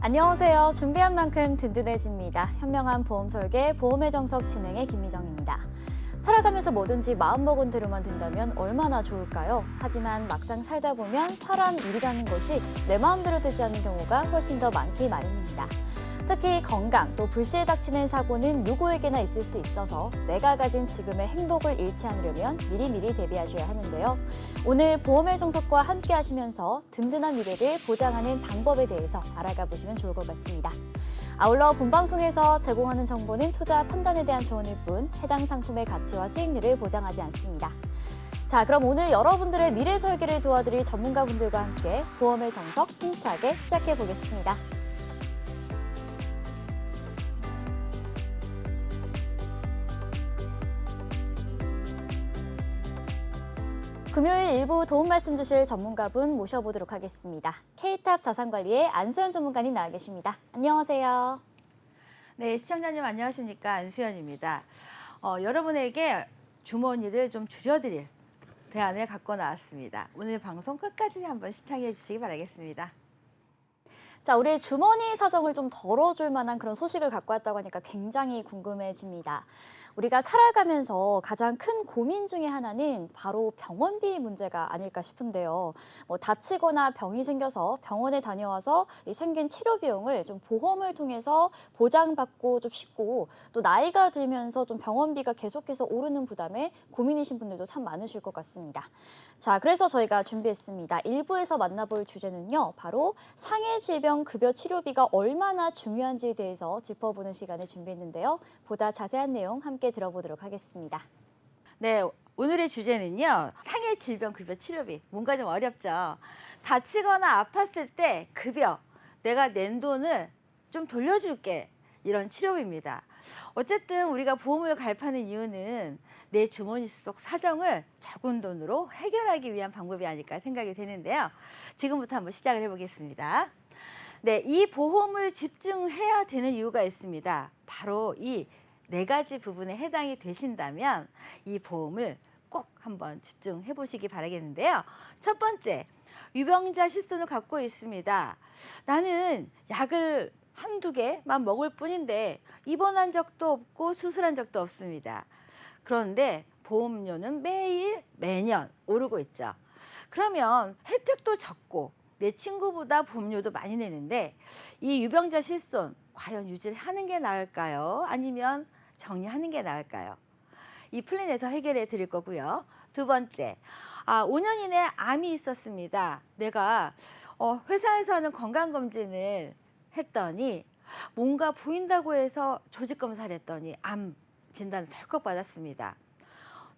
안녕하세요. 준비한 만큼 든든해집니다. 현명한 보험 설계, 보험의 정석 진행의 김미정입니다. 살아가면서 뭐든지 마음먹은 대로만 된다면 얼마나 좋을까요? 하지만 막상 살다 보면 사람 일이라는 것이 내 마음대로 되지 않는 경우가 훨씬 더 많기 마련입니다. 특히 건강, 또 불시에 닥치는 사고는 누구에게나 있을 수 있어서 내가 가진 지금의 행복을 잃지 않으려면 미리미리 대비하셔야 하는데요. 오늘 보험의 정석과 함께 하시면서 든든한 미래를 보장하는 방법에 대해서 알아가 보시면 좋을 것 같습니다. 아울러 본방송에서 제공하는 정보는 투자 판단에 대한 조언일 뿐 해당 상품의 가치와 수익률을 보장하지 않습니다. 자, 그럼 오늘 여러분들의 미래 설계를 도와드릴 전문가분들과 함께 보험의 정석 힘차게 시작해 보겠습니다. 금요일 일부 도움 말씀 주실 전문가분 모셔보도록 하겠습니다. K탑 자산관리의 안수연 전문가님 나와 계십니다. 안녕하세요. 네, 시청자님 안녕하십니까? 안수연입니다. 여러분에게 주머니를 좀 줄여드릴 대안을 갖고 나왔습니다. 오늘 방송 끝까지 한번 시청해 주시기 바라겠습니다. 자, 우리 주머니 사정을 좀 덜어줄 만한 그런 소식을 갖고 왔다고 하니까 굉장히 궁금해집니다. 우리가 살아가면서 가장 큰 고민 중에 하나는 바로 병원비 문제가 아닐까 싶은데요. 다치거나 병이 생겨서 병원에 다녀와서 생긴 치료 비용을 좀 보험을 통해서 보장받고 좀 쉽고 또 나이가 들면서 좀 병원비가 계속해서 오르는 부담에 고민이신 분들도 참 많으실 것 같습니다. 자, 그래서 저희가 준비했습니다. 1부에서 만나볼 주제는요. 바로 상해 질병 급여 치료비가 얼마나 중요한지에 대해서 짚어보는 시간을 준비했는데요. 보다 자세한 내용 함께 들어보도록 하겠습니다. 네, 오늘의 주제는요. 상해 질병 급여 치료비. 뭔가 좀 어렵죠. 다치거나 아팠을 때 급여, 내가 낸 돈을 좀 돌려줄게. 이런 치료비입니다. 어쨌든 우리가 보험을 가입하는 이유는 내 주머니 속 사정을 적은 돈으로 해결하기 위한 방법이 아닐까 생각이 되는데요. 지금부터 한번 시작을 해보겠습니다. 네, 이 보험을 집중해야 되는 이유가 있습니다. 바로 이 네 가지 부분에 해당이 되신다면 이 보험을 꼭 한번 집중해 보시기 바라겠는데요. 첫 번째, 유병자 실손을 갖고 있습니다. 나는 약을 한두 개만 먹을 뿐인데 입원한 적도 없고 수술한 적도 없습니다. 그런데 보험료는 매년 오르고 있죠. 그러면 혜택도 적고 내 친구보다 보험료도 많이 내는데 이 유병자 실손 과연 유지를 하는 게 나을까요? 아니면 정리하는 게 나을까요? 이 플랜에서 해결해 드릴 거고요. 두 번째, 5년 이내 암이 있었습니다. 내가 회사에서 하는 건강검진을 했더니 뭔가 보인다고 해서 조직검사를 했더니 암 진단을 덜컥 받았습니다.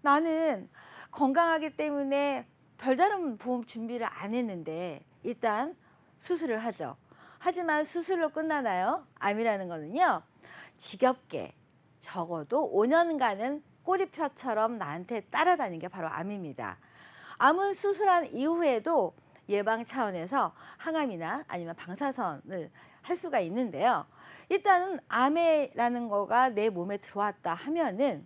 나는 건강하기 때문에 별다른 보험 준비를 안 했는데 일단 수술을 하죠. 하지만 수술로 끝나나요? 암이라는 거는요. 지겹게 적어도 5년간은 꼬리표처럼 나한테 따라다니는 게 바로 암입니다. 암은 수술한 이후에도 예방 차원에서 항암이나 아니면 방사선을 할 수가 있는데요. 일단은 암이라는 거가 내 몸에 들어왔다 하면은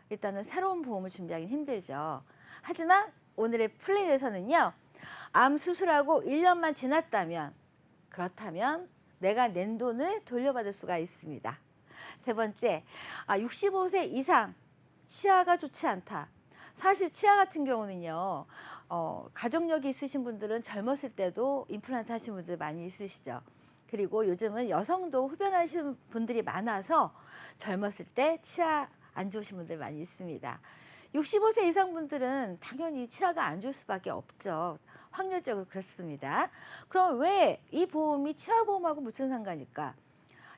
일단은 새로운 보험을 준비하기 힘들죠. 하지만 오늘의 플랜에서는요. 암 수술하고 1년만 지났다면 그렇다면 내가 낸 돈을 돌려받을 수가 있습니다. 세 번째, 65세 이상 치아가 좋지 않다. 사실 치아 같은 경우는요. 가족력이 있으신 분들은 젊었을 때도 임플란트 하신 분들 많이 있으시죠. 그리고 요즘은 여성도 흡연하시는 분들이 많아서 젊었을 때 치아 안 좋으신 분들 많이 있습니다. 65세 이상 분들은 당연히 치아가 안 좋을 수밖에 없죠. 확률적으로 그렇습니다. 그럼 왜 이 보험이 치아보험하고 무슨 상관일까?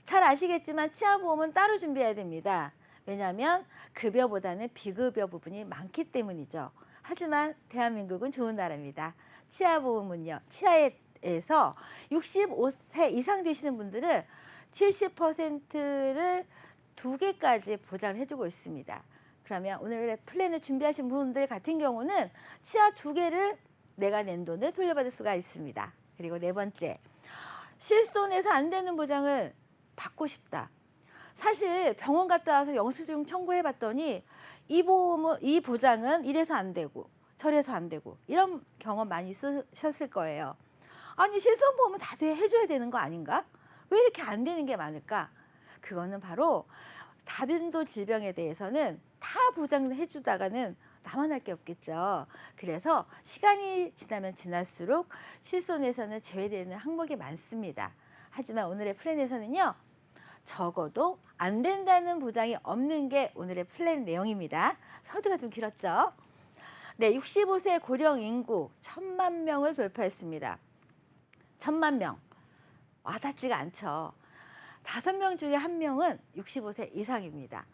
잘 아시겠지만 치아보험은 따로 준비해야 됩니다. 왜냐하면 급여보다는 비급여 부분이 많기 때문이죠. 하지만 대한민국은 좋은 나라입니다. 치아보험은요. 치아에서 65세 이상 되시는 분들은 70%를 2개까지 보장을 해주고 있습니다. 그러면 오늘의 플랜을 준비하신 분들 같은 경우는 치아 2개를 내가 낸 돈을 돌려받을 수가 있습니다. 그리고 네 번째, 실손해서 안 되는 보장을 받고 싶다. 사실 병원 갔다 와서 영수증 청구해 봤더니 이 보장은 이래서 안 되고 저래서 안 되고 이런 경험 많이 쓰셨을 거예요. 아니 실손보험은 다 해줘야 되는 거 아닌가? 왜 이렇게 안 되는 게 많을까? 그거는 바로 다빈도 질병에 대해서는 다 보장해 주다가는 나만 할 게 없겠죠. 그래서 시간이 지나면 지날수록 실손에서는 제외되는 항목이 많습니다. 하지만 오늘의 플랜에서는요, 적어도 안 된다는 보장이 없는 게 오늘의 플랜 내용입니다. 서두가 좀 길었죠? 네, 65세 고령 인구 1,000만 명을 돌파했습니다. 1,000만 명. 와닿지가 않죠. 5명 중에 1명은 65세 이상입니다.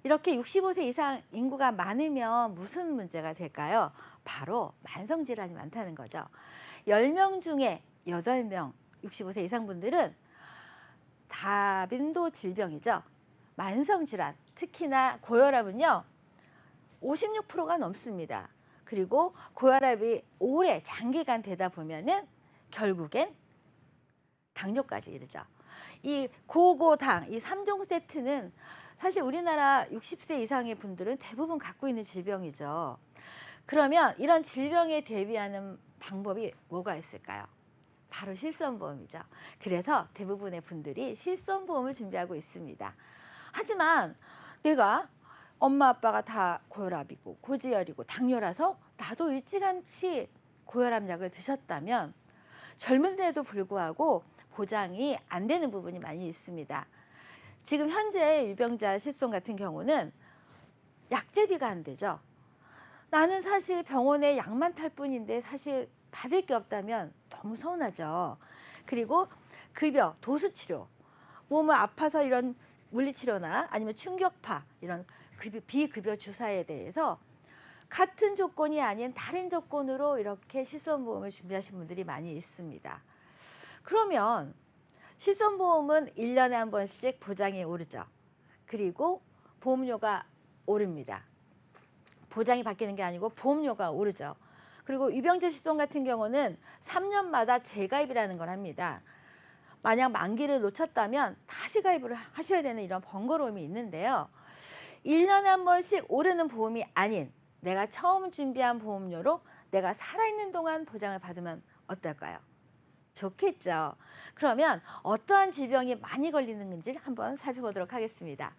이렇게 65세 이상 인구가 많으면 무슨 문제가 될까요? 바로 만성질환이 많다는 거죠. 10명 중에 8명 65세 이상 분들은 다빈도 질병이죠. 만성질환, 특히나 고혈압은요, 56%가 넘습니다. 그리고 고혈압이 오래 장기간 되다 보면은 결국엔 당뇨까지 이르죠. 이 고고당, 이 3종 세트는 사실 우리나라 60세 이상의 분들은 대부분 갖고 있는 질병이죠. 그러면 이런 질병에 대비하는 방법이 뭐가 있을까요? 바로 실손보험이죠. 그래서 대부분의 분들이 실손보험을 준비하고 있습니다. 하지만 내가 엄마 아빠가 다 고혈압이고 고지혈이고 당뇨라서 나도 일찌감치 고혈압 약을 드셨다면 젊은데도 불구하고 보장이 안 되는 부분이 많이 있습니다. 지금 현재 유병자 실손 같은 경우는 약제비가 안 되죠. 나는 사실 병원에 약만 탈 뿐인데 사실 받을 게 없다면 너무 서운하죠. 그리고 급여, 도수치료, 몸을 아파서 이런 물리치료나 아니면 충격파 이런 비급여 주사에 대해서 같은 조건이 아닌 다른 조건으로 이렇게 실손보험을 준비하신 분들이 많이 있습니다. 그러면 실손보험은 1년에 한 번씩 보장이 오르죠. 그리고 보험료가 오릅니다. 보장이 바뀌는 게 아니고 보험료가 오르죠. 그리고 유병재 실손 같은 경우는 3년마다 재가입이라는 걸 합니다. 만약 만기를 놓쳤다면 다시 가입을 하셔야 되는 이런 번거로움이 있는데요. 1년에 한 번씩 오르는 보험이 아닌 내가 처음 준비한 보험료로 내가 살아있는 동안 보장을 받으면 어떨까요? 좋겠죠. 그러면 어떠한 질병이 많이 걸리는 건지 한번 살펴보도록 하겠습니다.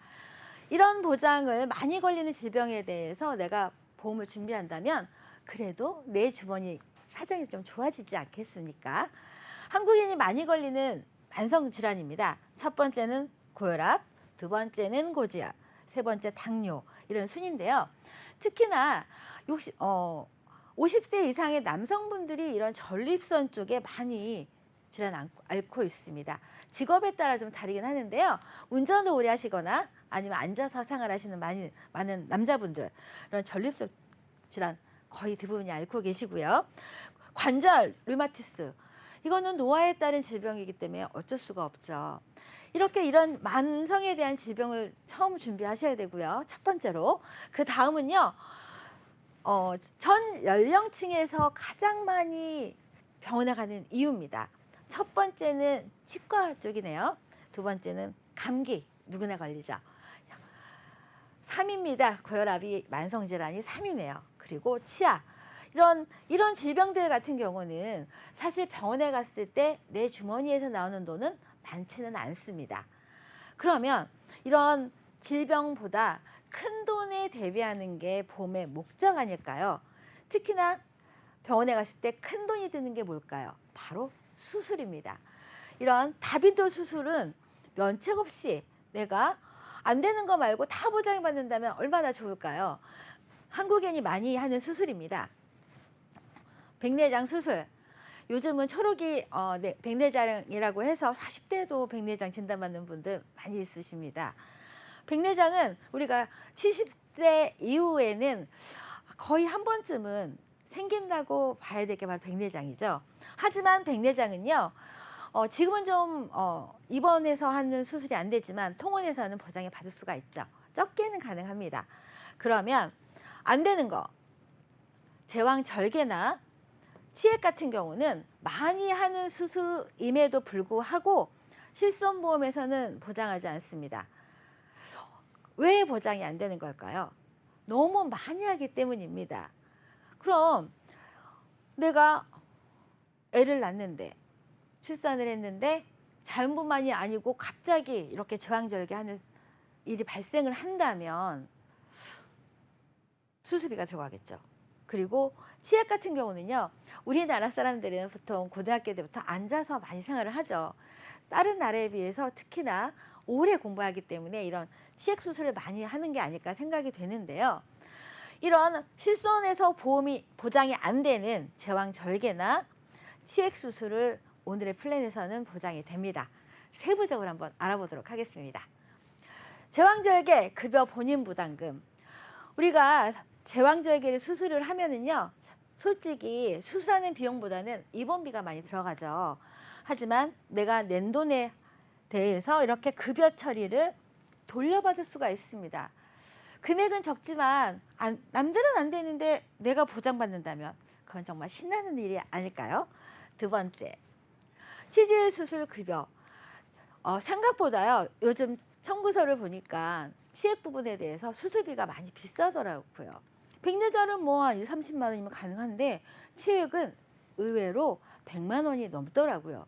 이런 보장을 많이 걸리는 질병에 대해서 내가 보험을 준비한다면 그래도 내 주머니 사정이 좀 좋아지지 않겠습니까? 한국인이 많이 걸리는 만성질환입니다. 첫 번째는 고혈압, 두 번째는 고지혈, 세 번째 당뇨 이런 순인데요. 특히나 50세 이상의 남성분들이 이런 전립선 쪽에 많이 질환 앓고 있습니다. 직업에 따라 좀 다르긴 하는데요. 운전을 오래 하시거나 아니면 앉아서 생활하시는 많은 남자분들 이런 전립선 질환 거의 대부분이 앓고 계시고요. 관절, 류마티스 이거는 노화에 따른 질병이기 때문에 어쩔 수가 없죠. 이렇게 이런 만성에 대한 질병을 처음 준비하셔야 되고요. 첫 번째로. 그 다음은요. 전 연령층에서 가장 많이 병원에 가는 이유입니다. 첫 번째는 치과 쪽이네요. 두 번째는 감기, 누구나 걸리죠. 3위입니다. 고혈압이 만성질환이 3위네요. 그리고 치아. 이런 질병들 같은 경우는 사실 병원에 갔을 때 내 주머니에서 나오는 돈은 많지는 않습니다. 그러면 이런 질병보다 큰 돈에 대비하는 게 보험의 목적 아닐까요? 특히나 병원에 갔을 때 큰 돈이 드는 게 뭘까요? 바로 수술입니다. 이런 다빈도 수술은 면책 없이 내가 안 되는 거 말고 다 보장을 받는다면 얼마나 좋을까요? 한국인이 많이 하는 수술입니다. 백내장 수술. 요즘은 초록이 백내장이라고 해서 40대도 백내장 진단받는 분들 많이 있으십니다. 백내장은 우리가 70대 이후에는 거의 한 번쯤은 생긴다고 봐야 될 게 바로 백내장이죠. 하지만 백내장은요, 지금은 좀 입원해서 하는 수술이 안 되지만 통원에서는 보장을 받을 수가 있죠. 적게는 가능합니다. 그러면 안 되는 거, 제왕절개나 치액 같은 경우는 많이 하는 수술임에도 불구하고 실손보험에서는 보장하지 않습니다. 왜 보장이 안 되는 걸까요? 너무 많이 하기 때문입니다. 그럼 내가 애를 낳는데 출산을 했는데 자연분만이 아니고 갑자기 이렇게 제왕절개하는 일이 발생을 한다면 수술비가 들어가겠죠. 그리고 치액 같은 경우는요, 우리나라 사람들은 보통 고등학교 때부터 앉아서 많이 생활을 하죠. 다른 나라에 비해서 특히나 오래 공부하기 때문에 이런 치액 수술을 많이 하는 게 아닐까 생각이 되는데요. 이런 실손에서 보험이 보장이 안 되는 제왕절개나 치액 수술을 오늘의 플랜에서는 보장이 됩니다. 세부적으로 한번 알아보도록 하겠습니다. 제왕절개 급여 본인 부담금. 우리가 제왕절개를 수술을 하면은요, 솔직히 수술하는 비용보다는 입원비가 많이 들어가죠. 하지만 내가 낸 돈에 대해서 이렇게 급여 처리를 돌려받을 수가 있습니다. 금액은 적지만 남들은 안 되는데 내가 보장받는다면 그건 정말 신나는 일이 아닐까요? 두 번째, 치질 수술 급여. 생각보다요, 요즘 청구서를 보니까 치액 부분에 대해서 수술비가 많이 비싸더라고요. 백내절은 뭐 한 30만 원이면 가능한데 치액은 의외로 100만 원이 넘더라고요.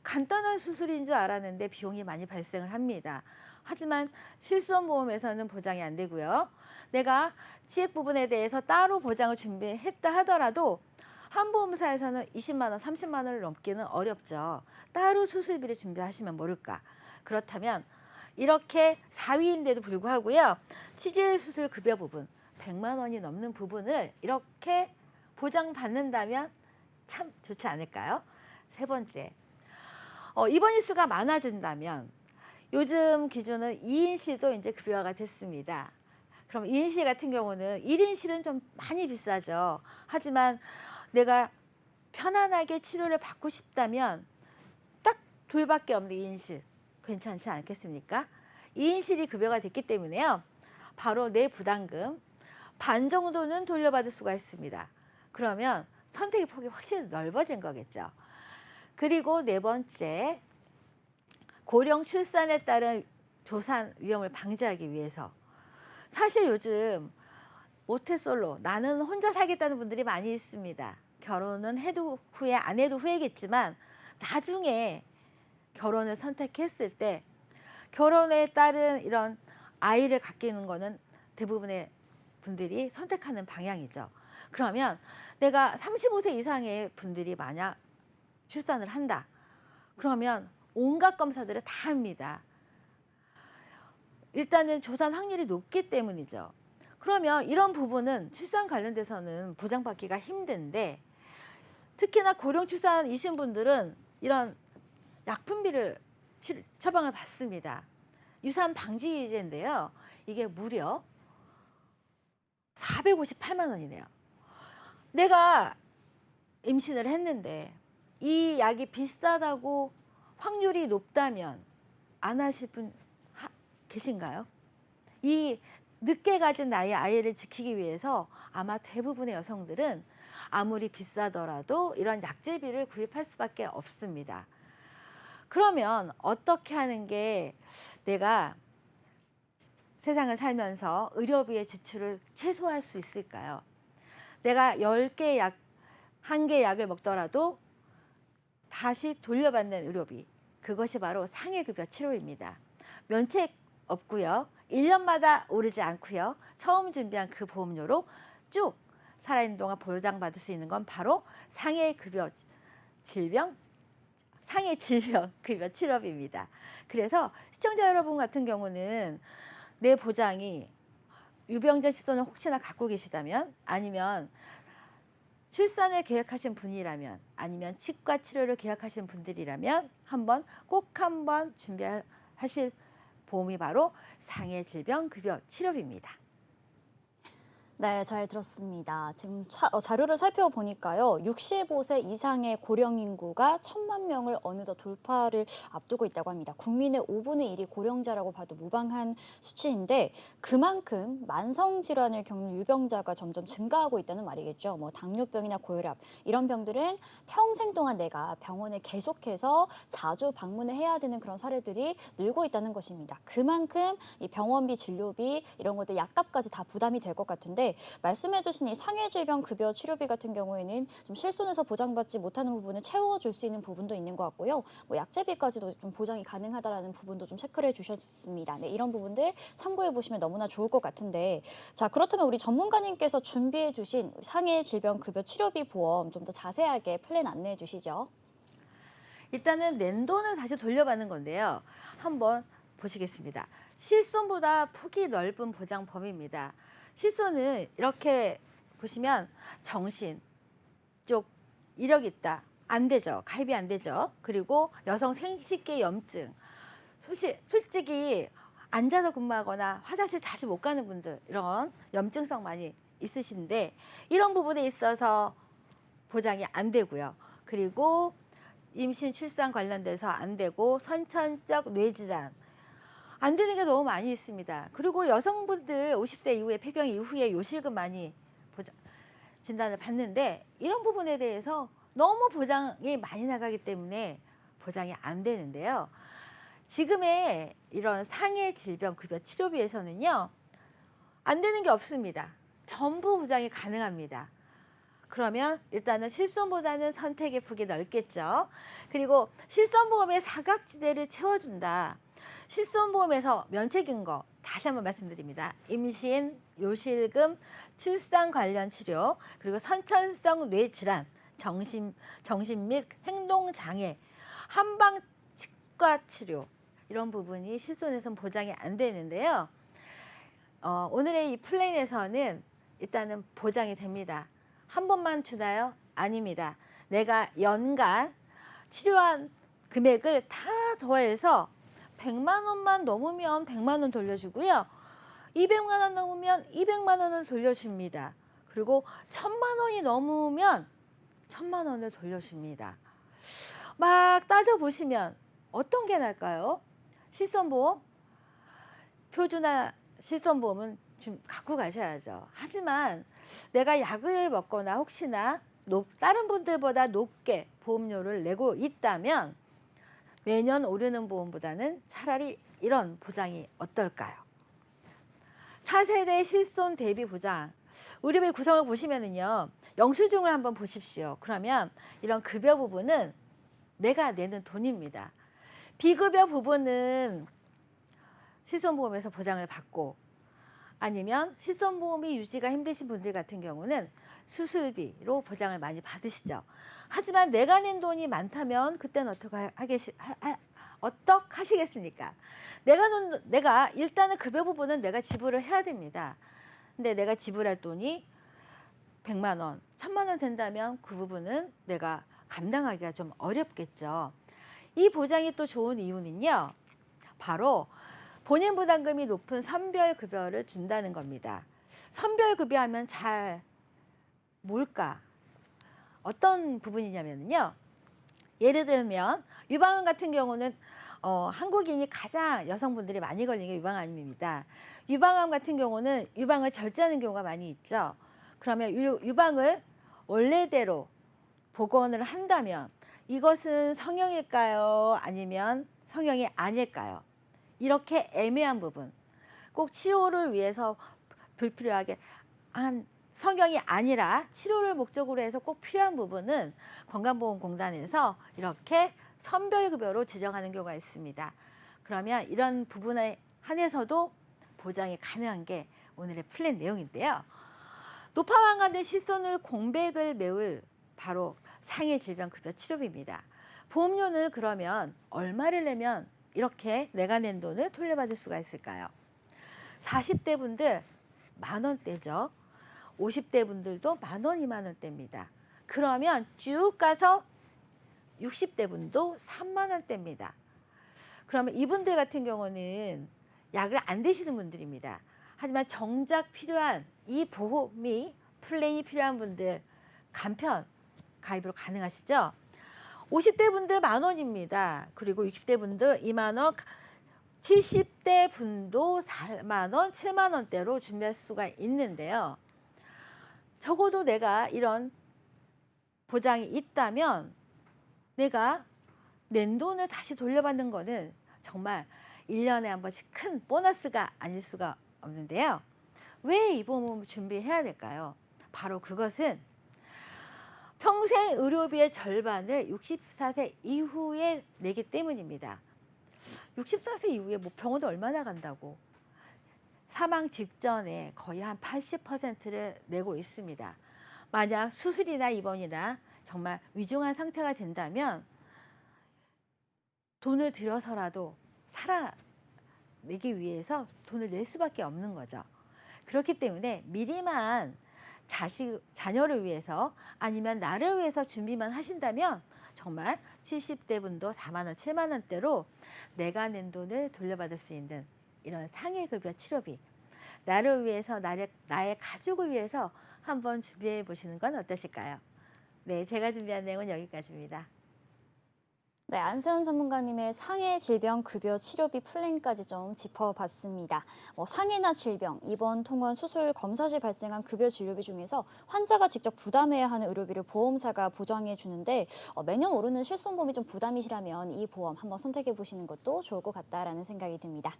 간단한 수술인 줄 알았는데 비용이 많이 발생을 합니다. 하지만 실손보험에서는 보장이 안 되고요. 내가 치액 부분에 대해서 따로 보장을 준비했다 하더라도 한 보험사에서는 20만 원, 30만 원을 넘기는 어렵죠. 따로 수술비를 준비하시면 모를까. 그렇다면 이렇게 4위인데도 불구하고요, 치질 수술 급여 부분 100만 원이 넘는 부분을 이렇게 보장받는다면 참 좋지 않을까요? 세 번째, 입원일 수가 많아진다면 요즘 기준은 2인실도 이제 급여가 됐습니다. 그럼 2인실 같은 경우는 1인실은 좀 많이 비싸죠. 하지만 내가 편안하게 치료를 받고 싶다면 딱 둘밖에 없는 2인실 괜찮지 않겠습니까? 2인실이 급여가 됐기 때문에요, 바로 내 부담금 반 정도는 돌려받을 수가 있습니다. 그러면 선택의 폭이 확실히 넓어진 거겠죠. 그리고 네 번째, 고령 출산에 따른 조산 위험을 방지하기 위해서, 사실 요즘 모태솔로, 나는 혼자 살겠다는 분들이 많이 있습니다. 결혼은 해도 후회, 안 해도 후회겠지만 나중에 결혼을 선택했을 때 결혼에 따른 이런 아이를 갖기는 거는 대부분의 분들이 선택하는 방향이죠. 그러면 내가 35세 이상의 분들이 만약 출산을 한다. 그러면 온갖 검사들을 다 합니다. 일단은 조산 확률이 높기 때문이죠. 그러면 이런 부분은 출산 관련돼서는 보장받기가 힘든데, 특히나 고령 출산이신 분들은 이런 약품비를 처방을 받습니다. 유산 방지제인데요, 이게 무려 458만 원이네요. 내가 임신을 했는데 이 약이 비싸다고 확률이 높다면 안 하실 분 계신가요? 이 늦게 가진 나이의 아이를 지키기 위해서 아마 대부분의 여성들은 아무리 비싸더라도 이런 약제비를 구입할 수밖에 없습니다. 그러면 어떻게 하는 게 내가 세상을 살면서 의료비의 지출을 최소화할 수 있을까요? 내가 10개 약, 1개 약을 먹더라도 다시 돌려받는 의료비, 그것이 바로 상해급여 치료입니다. 면책 없고요, 1년마다 오르지 않고요, 처음 준비한 그 보험료로 쭉 살아있는 동안 보장받을 수 있는 건 바로 상해질병 급여 치료비입니다. 그래서 시청자 여러분 같은 경우는 내 보장이 유병자 실손을 혹시나 갖고 계시다면, 아니면 출산을 계획하신 분이라면, 아니면 치과 치료를 계획하신 분들이라면 꼭 한번 준비하실 보험이 바로 상해질병급여 치료비입니다. 네, 잘 들었습니다. 지금 자료를 살펴보니까요, 65세 이상의 고령 인구가 1,000만 명을 어느덧 돌파를 앞두고 있다고 합니다. 국민의 5분의 1이 고령자라고 봐도 무방한 수치인데, 그만큼 만성 질환을 겪는 유병자가 점점 증가하고 있다는 말이겠죠. 뭐 당뇨병이나 고혈압, 이런 병들은 평생 동안 내가 병원에 계속해서 자주 방문을 해야 되는 그런 사례들이 늘고 있다는 것입니다. 그만큼 이 병원비, 진료비 이런 것들 약값까지 다 부담이 될 것 같은데, 같은데 말씀해주신 이 상해질병 급여 치료비 같은 경우에는 좀 실손에서 보장받지 못하는 부분을 채워줄 수 있는 부분도 있는 것 같고요. 뭐 약제비까지도 좀 보장이 가능하다라는 부분도 좀 체크를 해주셨습니다. 네, 이런 부분들 참고해 보시면 너무나 좋을 것 같은데 자 그렇다면 우리 전문가님께서 준비해주신 상해질병 급여 치료비 보험 좀 더 자세하게 플랜 안내해 주시죠. 일단은 낸 돈을 다시 돌려받는 건데요. 한번 보시겠습니다. 실손보다 폭이 넓은 보장 범위입니다. 실손은 이렇게 보시면 정신 쪽 이력 있다. 안 되죠. 가입이 안 되죠. 그리고 여성 생식기 염증. 솔직히 앉아서 근무하거나 화장실 자주 못 가는 분들 이런 염증성 많이 있으신데 이런 부분에 있어서 보장이 안 되고요. 그리고 임신 출산 관련돼서 안 되고 선천적 뇌질환 안 되는 게 너무 많이 있습니다. 그리고 여성분들 50세 이후에 폐경 이후에 요실금 많이 진단을 받는데 이런 부분에 대해서 너무 보장이 많이 나가기 때문에 보장이 안 되는데요. 지금의 이런 상해 질병 급여 치료비에서는요. 안 되는 게 없습니다. 전부 보장이 가능합니다. 그러면 일단은 실손보다는 선택의 폭이 넓겠죠. 그리고 실손보험의 사각지대를 채워준다. 실손보험에서 면책인 거 다시 한번 말씀드립니다. 임신, 요실금, 출산 관련 치료, 그리고 선천성 뇌질환, 정신 및 행동장애, 한방 치과 치료 이런 부분이 실손에서는 보장이 안 되는데요. 오늘의 이 플랜에서는 일단은 보장이 됩니다. 한 번만 주나요? 아닙니다. 내가 연간 치료한 금액을 다 더해서 100만 원만 넘으면 100만 원 돌려주고요. 200만 원 넘으면 200만 원을 돌려줍니다. 그리고 1000만 원이 넘으면 1000만 원을 돌려줍니다. 막 따져보시면 어떤 게 나을까요? 실손보험? 표준화 실손보험은 좀 갖고 가셔야죠. 하지만 내가 약을 먹거나 혹시나 다른 분들보다 높게 보험료를 내고 있다면 매년 오르는 보험보다는 차라리 이런 보장이 어떨까요? 4세대 실손 대비 보장. 우리 의 구성을 보시면은요. 영수증을 한번 보십시오. 그러면 이런 급여 부분은 내가 내는 돈입니다. 비급여 부분은 실손보험에서 보장을 받고 아니면 실손보험이 유지가 힘드신 분들 같은 경우는 수술비로 보장을 많이 받으시죠. 하지만 내가 낸 돈이 많다면 그때는 어떡하시겠습니까? 내가 일단은 급여 부분은 내가 지불을 해야 됩니다. 근데 내가 지불할 돈이 100만 원, 1000만 원 된다면 그 부분은 내가 감당하기가 좀 어렵겠죠. 이 보장이 또 좋은 이유는요. 바로 본인 부담금이 높은 선별급여를 준다는 겁니다. 선별급여 하면 잘 뭘까? 어떤 부분이냐면요. 예를 들면 유방암 같은 경우는 한국인이 가장 여성분들이 많이 걸리는 게 유방암입니다. 유방암 같은 경우는 유방을 절제하는 경우가 많이 있죠. 그러면 유방을 원래대로 복원을 한다면 이것은 성형일까요? 아니면 성형이 아닐까요? 이렇게 애매한 부분, 꼭 치료를 위해서 불필요하게 성형이 아니라 치료를 목적으로 해서 꼭 필요한 부분은 건강보험공단에서 이렇게 선별급여로 지정하는 경우가 있습니다. 그러면 이런 부분에 한해서도 보장이 가능한 게 오늘의 플랜 내용인데요. 노파망간된 실손을 공백을 메울 바로 상해질병급여 치료비입니다. 보험료는 그러면 얼마를 내면 이렇게 내가 낸 돈을 돌려받을 수가 있을까요? 40대 분들 10,000원대죠. 50대 분들도 10,000원, 20,000원대입니다. 그러면 쭉 가서 60대 분도 30,000원대입니다. 그러면 이분들 같은 경우는 약을 안 드시는 분들입니다. 하지만 정작 필요한 이 보험이 플랜이 필요한 분들 간편 가입으로 가능하시죠? 50대 분들 10,000원입니다. 그리고 60대 분들 20,000원, 70대 분도 40,000원, 70,000원대로 준비할 수가 있는데요. 적어도 내가 이런 보장이 있다면 내가 낸 돈을 다시 돌려받는 거는 정말 1년에 한 번씩 큰 보너스가 아닐 수가 없는데요. 왜 이 보험을 준비해야 될까요? 바로 그것은 평생 의료비의 절반을 64세 이후에 내기 때문입니다. 64세 이후에 뭐 병원도 얼마나 간다고. 사망 직전에 거의 한 80%를 내고 있습니다. 만약 수술이나 입원이나 정말 위중한 상태가 된다면 돈을 들여서라도 살아내기 위해서 돈을 낼 수밖에 없는 거죠. 그렇기 때문에 미리만 자녀를 위해서 아니면 나를 위해서 준비만 하신다면 정말 70대 분도 4만 원, 7만 원대로 내가 낸 돈을 돌려받을 수 있는 이런 상해급여 치료비, 나를 위해서 나의 가족을 위해서 한번 준비해 보시는 건 어떠실까요? 네, 제가 준비한 내용은 여기까지입니다. 네, 안수현 전문가님의 상해 질병 급여 치료비 플랜까지 좀 짚어봤습니다. 상해나 질병, 입원, 통원, 수술, 검사 시 발생한 급여 진료비 중에서 환자가 직접 부담해야 하는 의료비를 보험사가 보장해 주는데 매년 오르는 실손보험이 좀 부담이시라면 이 보험 한번 선택해 보시는 것도 좋을 것 같다라는 생각이 듭니다.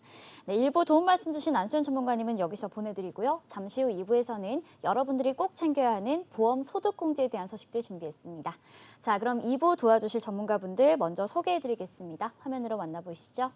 네, 일부 도움 말씀 주신 안수현 전문가님은 여기서 보내드리고요. 잠시 후 2부에서는 여러분들이 꼭 챙겨야 하는 보험 소득공제에 대한 소식들 준비했습니다. 자, 그럼 2부 도와주실 전문가분들 먼저 소개해드리겠습니다. 화면으로 만나보시죠.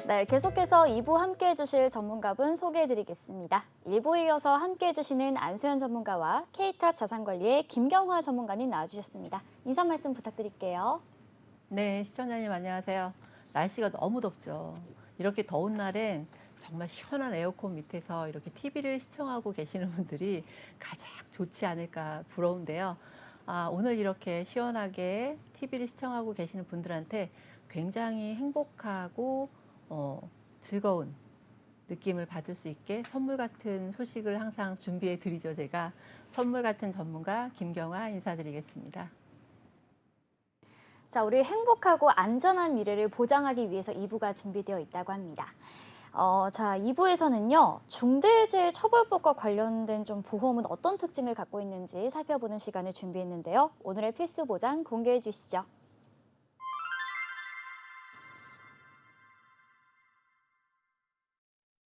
네, 계속해서 2부 함께 해주실 전문가분 소개해드리겠습니다. 1부에 이어서 함께 해주시는 안수현 전문가와 K탑 자산관리의 김경화 전문가님 나와주셨습니다. 인사 말씀 부탁드릴게요. 네, 시청자님 안녕하세요. 날씨가 너무 덥죠. 이렇게 더운 날엔 정말 시원한 에어컨 밑에서 이렇게 TV를 시청하고 계시는 분들이 가장 좋지 않을까 부러운데요. 오늘 이렇게 시원하게 TV를 시청하고 계시는 분들한테 굉장히 행복하고 즐거운 느낌을 받을 수 있게 선물 같은 소식을 항상 준비해 드리죠. 제가 선물 같은 전문가 김경화 인사드리겠습니다. 자, 우리 행복하고 안전한 미래를 보장하기 위해서 2부가 준비되어 있다고 합니다. 자, 2부에서는요, 중대재해처벌법과 관련된 좀 보험은 어떤 특징을 갖고 있는지 살펴보는 시간을 준비했는데요. 오늘의 필수 보장 공개해 주시죠.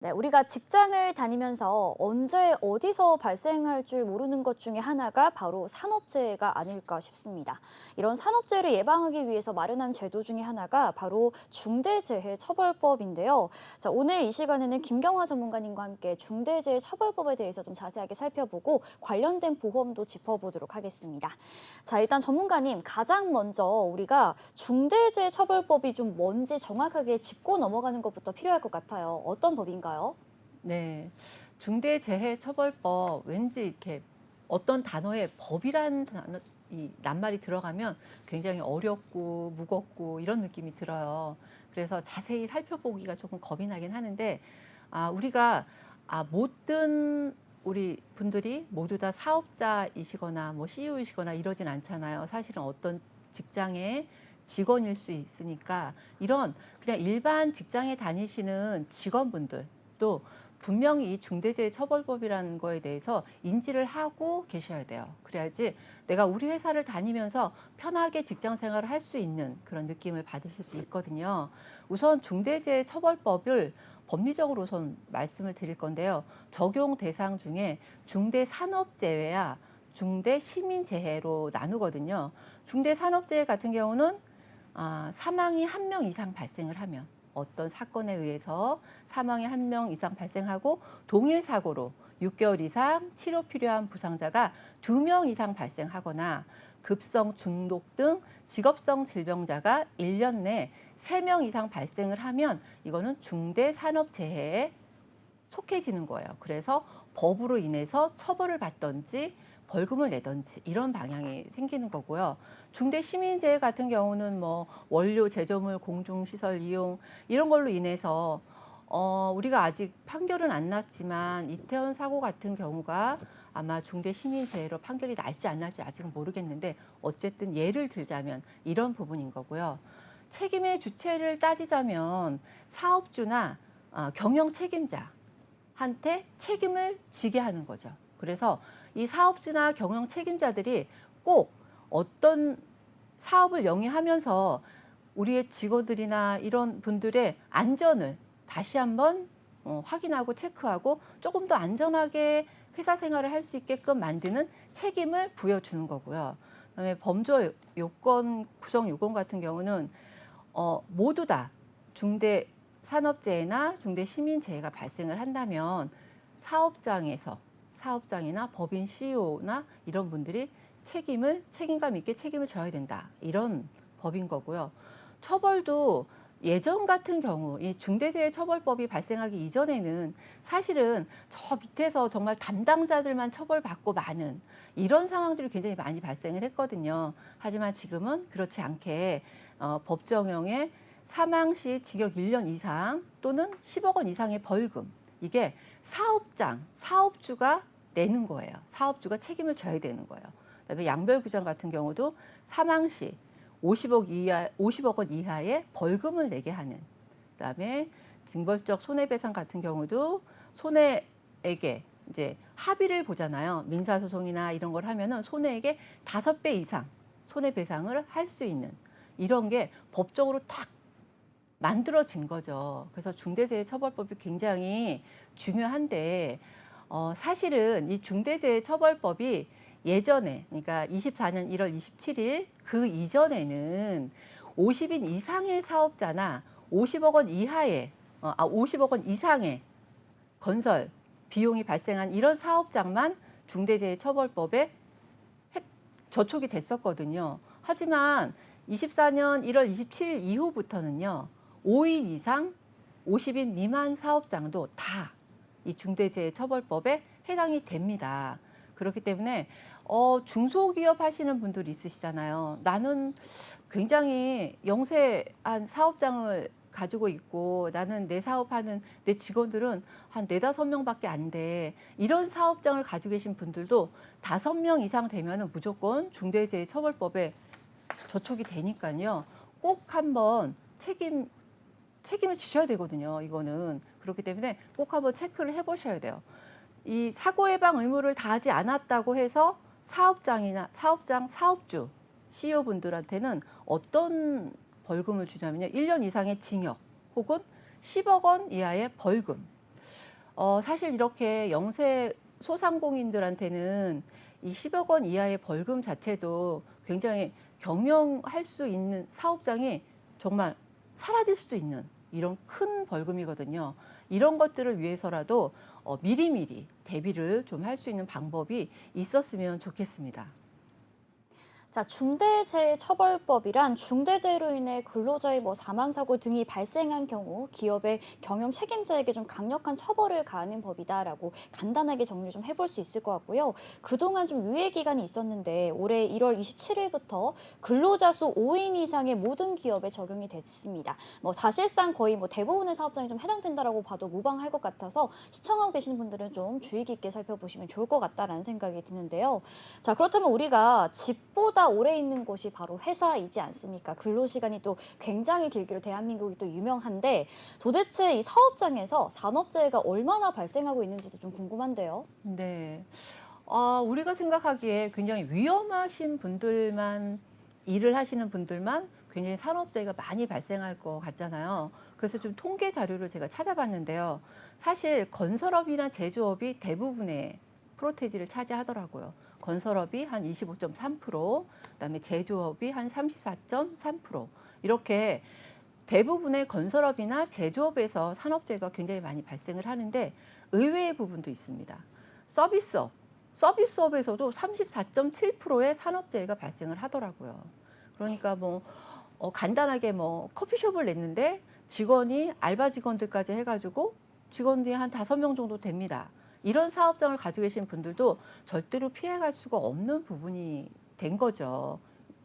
네, 우리가 직장을 다니면서 언제 어디서 발생할 줄 모르는 것 중에 하나가 바로 산업재해가 아닐까 싶습니다. 이런 산업재해를 예방하기 위해서 마련한 제도 중에 하나가 바로 중대재해처벌법인데요. 자, 오늘 이 시간에는 김경화 전문가님과 함께 중대재해처벌법에 대해서 좀 자세하게 살펴보고 관련된 보험도 짚어보도록 하겠습니다. 자, 일단 전문가님, 가장 먼저 우리가 중대재해처벌법이 좀 뭔지 정확하게 짚고 넘어가는 것부터 필요할 것 같아요. 어떤 법인가요? 네, 중대재해처벌법 왠지 이렇게 어떤 단어에 법이란 단어, 이 낱말이 들어가면 굉장히 어렵고 무겁고 이런 느낌이 들어요. 그래서 자세히 살펴보기가 조금 겁이 나긴 하는데 우리가 모든 우리 분들이 모두 다 사업자이시거나 뭐 CEO이시거나 이러진 않잖아요. 사실은 어떤 직장의 직원일 수 있으니까 이런 그냥 일반 직장에 다니시는 직원분들 또 분명히 이 중대재해처벌법이라는 거에 대해서 인지를 하고 계셔야 돼요. 그래야지 내가 우리 회사를 다니면서 편하게 직장 생활을 할 수 있는 그런 느낌을 받으실 수 있거든요. 우선 중대재해처벌법을 법리적으로 우선 말씀을 드릴 건데요. 적용 대상 중에 중대산업재해와 중대시민재해로 나누거든요. 중대산업재해 같은 경우는 사망이 1명 이상 발생을 하면 어떤 사건에 의해서 사망이 1명 이상 발생하고 동일 사고로 6개월 이상 치료 필요한 부상자가 2명 이상 발생하거나 급성 중독 등 직업성 질병자가 1년 내 3명 이상 발생을 하면 이거는 중대산업재해에 속해지는 거예요. 그래서 법으로 인해서 처벌을 받든지 벌금을 내든지 이런 방향이 생기는 거고요. 중대시민재해 같은 경우는 뭐 원료, 제조물, 공중시설 이용 이런 걸로 인해서 우리가 아직 판결은 안 났지만 이태원 사고 같은 경우가 아마 중대 시민재해로 판결이 날지 안 날지 아직은 모르겠는데 어쨌든 예를 들자면 이런 부분인 거고요. 책임의 주체를 따지자면 사업주나 경영 책임자한테 책임을 지게 하는 거죠. 그래서 이 사업주나 경영 책임자들이 꼭 어떤 사업을 영위하면서 우리의 직원들이나 이런 분들의 안전을 다시 한번 확인하고 체크하고 조금 더 안전하게 회사 생활을 할 수 있게끔 만드는 책임을 부여주는 거고요. 그다음에 범죄 요건 구성 요건 같은 경우는 모두 다 중대 산업재해나 중대 시민재해가 발생을 한다면 사업장이나 법인 CEO나 이런 분들이 책임감 있게 책임을 져야 된다. 이런 법인 거고요. 처벌도 예전 같은 경우 이 중대재해처벌법이 발생하기 이전에는 사실은 저 밑에서 정말 담당자들만 처벌받고 마는 이런 상황들이 굉장히 많이 발생을 했거든요. 하지만 지금은 그렇지 않게 법정형의 사망 시 징역 1년 이상 또는 10억 원 이상의 벌금, 이게 사업주가 내는 거예요. 사업주가 책임을 져야 되는 거예요. 그다음에 양별규정 같은 경우도 사망 시 50억 원 이하의 벌금을 내게 하는. 그다음에 징벌적 손해배상 같은 경우도 손해액에 이제 합의를 보잖아요. 민사소송이나 이런 걸 하면은 손해액의 5배 이상 손해배상을 할 수 있는 이런 게 법적으로 딱 만들어진 거죠. 그래서 중대재해처벌법이 굉장히 중요한데 사실은 이 중대재해처벌법이 예전에 그러니까 24년 1월 27일 그 이전에는 50인 이상의 사업자나 50억 원 이하의 50억 원 이상의 건설 비용이 발생한 이런 사업장만 중대재해처벌법에 저촉이 됐었거든요. 하지만 24년 1월 27일 이후부터는요. 5인 이상 50인 미만 사업장도 다 이 중대재해처벌법에 해당이 됩니다. 그렇기 때문에 중소기업 하시는 분들이 있으시잖아요. 나는 굉장히 영세한 사업장을 가지고 있고 나는 내 사업하는 내 직원들은 한 4~5명밖에 안 돼. 이런 사업장을 가지고 계신 분들도 5명 이상 되면은 무조건 중대재해처벌법에 저촉이 되니까요. 꼭 한번 책임을 지셔야 되거든요. 이거는. 그렇기 때문에 꼭 한번 체크를 해보셔야 돼요. 이 사고 예방 의무를 다하지 않았다고 해서 사업주, CEO 분들한테는 어떤 벌금을 주냐면요. 1년 이상의 징역 혹은 10억 원 이하의 벌금. 사실 이렇게 영세 소상공인들한테는 이 10억 원 이하의 벌금 자체도 굉장히 경영할 수 있는 사업장이 정말 사라질 수도 있는 이런 큰 벌금이거든요. 이런 것들을 위해서라도 미리미리 대비를 좀 할 수 있는 방법이 있었으면 좋겠습니다. 자, 중대재해처벌법이란 중대재해로 인해 근로자의 사망사고 등이 발생한 경우 기업의 경영 책임자에게 좀 강력한 처벌을 가하는 법이다라고 간단하게 정리 좀 해볼 수 있을 것 같고요. 그동안 좀 유예 기간이 있었는데 올해 1월 27일부터 근로자 수 5인 이상의 모든 기업에 적용이 됐습니다. 사실상 거의 대부분의 사업장이 좀 해당된다라고 봐도 무방할 것 같아서 시청하고 계시는 분들은 좀 주의 깊게 살펴보시면 좋을 것 같다라는 생각이 드는데요. 자, 그렇다면 우리가 집보다 오래 있는 곳이 바로 회사이지 않습니까? 근로시간이 또 굉장히 길기로 대한민국이 또 유명한데 도대체 이 사업장에서 산업재해가 얼마나 발생하고 있는지도 좀 궁금한데요. 네. 우리가 생각하기에 굉장히 위험하신 분들만 일을 하시는 분들만 굉장히 산업재해가 많이 발생할 것 같잖아요. 그래서 좀 통계 자료를 제가 찾아봤는데요. 사실 건설업이나 제조업이 대부분의 프로테지를 차지하더라고요. 건설업이 한 25.3%, 그다음에 제조업이 한 34.3%. 이렇게 대부분의 건설업이나 제조업에서 산업재해가 굉장히 많이 발생을 하는데 의외의 부분도 있습니다. 서비스업에서도 34.7%의 산업재해가 발생을 하더라고요. 그러니까 간단하게 커피숍을 냈는데 직원이 알바 직원들까지 해가지고 직원들이 한 5명 정도 됩니다. 이런 사업장을 가지고 계신 분들도 절대로 피해갈 수가 없는 부분이 된 거죠.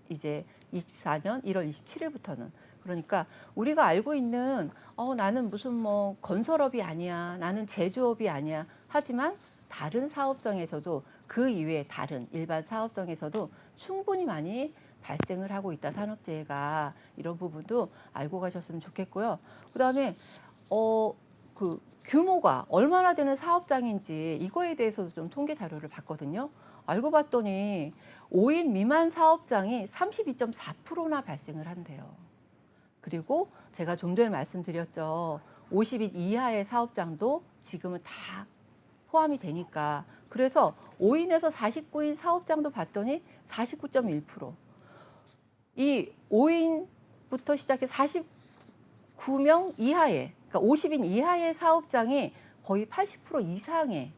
이제 24년 1월 27일부터는. 그러니까 우리가 알고 있는 나는 무슨 뭐 건설업이 아니야, 나는 제조업이 아니야. 하지만 다른 사업장에서도 그 이외에 다른 일반 사업장에서도 충분히 많이 발생을 하고 있다, 산업재해가. 이런 부분도 알고 가셨으면 좋겠고요. 그다음에 그 규모가 얼마나 되는 사업장인지 이거에 대해서도 좀 통계 자료를 봤거든요. 알고 봤더니 5인 미만 사업장이 32.4%나 발생을 한대요. 그리고 제가 좀 전에 말씀드렸죠. 50인 이하의 사업장도 지금은 다 포함이 되니까. 그래서 5인에서 49인 사업장도 봤더니 49.1%. 이 5인부터 시작해 49명 이하의, 그러니까 50인 이하의 사업장이 거의 80% 이상의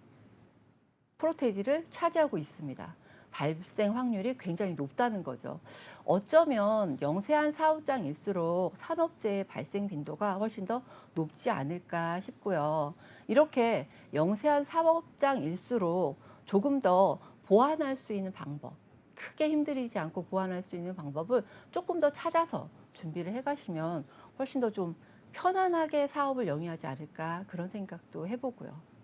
프로테이지를 차지하고 있습니다. 발생 확률이 굉장히 높다는 거죠. 어쩌면 영세한 사업장일수록 산업재해 발생 빈도가 훨씬 더 높지 않을까 싶고요. 이렇게 영세한 사업장일수록 조금 더 보완할 수 있는 방법, 크게 힘들이지 않고 보완할 수 있는 방법을 조금 더 찾아서 준비를 해가시면 훨씬 더 좀 편안하게 사업을 영위하지 않을까, 그런 생각도 해보고요.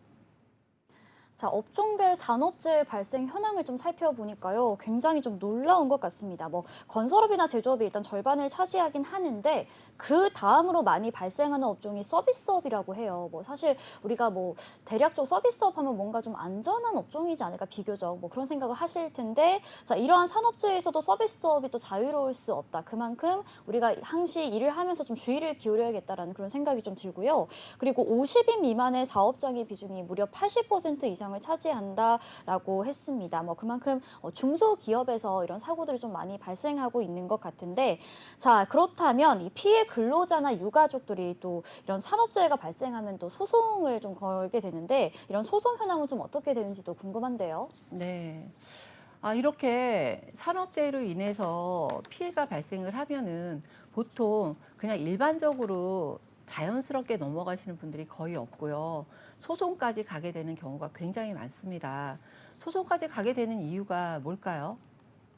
자, 업종별 산업재해 발생 현황을 좀 살펴보니까요. 굉장히 좀 놀라운 것 같습니다. 뭐 건설업이나 제조업이 일단 절반을 차지하긴 하는데 그 다음으로 많이 발생하는 업종이 서비스업이라고 해요. 뭐 사실 우리가 뭐 대략적으로 서비스업 하면 뭔가 좀 안전한 업종이지 않을까, 비교적 뭐 그런 생각을 하실 텐데, 자, 이러한 산업재해에서도 서비스업이 또 자유로울 수 없다. 그만큼 우리가 항시 일을 하면서 좀 주의를 기울여야겠다라는 그런 생각이 좀 들고요. 그리고 50인 미만의 사업장의 비중이 무려 80% 이상을 차지한다라고 했습니다. 뭐 그만큼 중소기업에서 이런 사고들이 좀 많이 발생하고 있는 것 같은데, 자, 그렇다면 이 피해 근로자나 유가족들이 또 이런 산업재해가 발생하면 또 소송을 좀 걸게 되는데, 이런 소송 현황은 좀 어떻게 되는지도 궁금한데요. 네. 이렇게 산업재해로 인해서 피해가 발생을 하면은 보통 그냥 일반적으로 자연스럽게 넘어가시는 분들이 거의 없고요. 소송까지 가게 되는 경우가 굉장히 많습니다. 소송까지 가게 되는 이유가 뭘까요?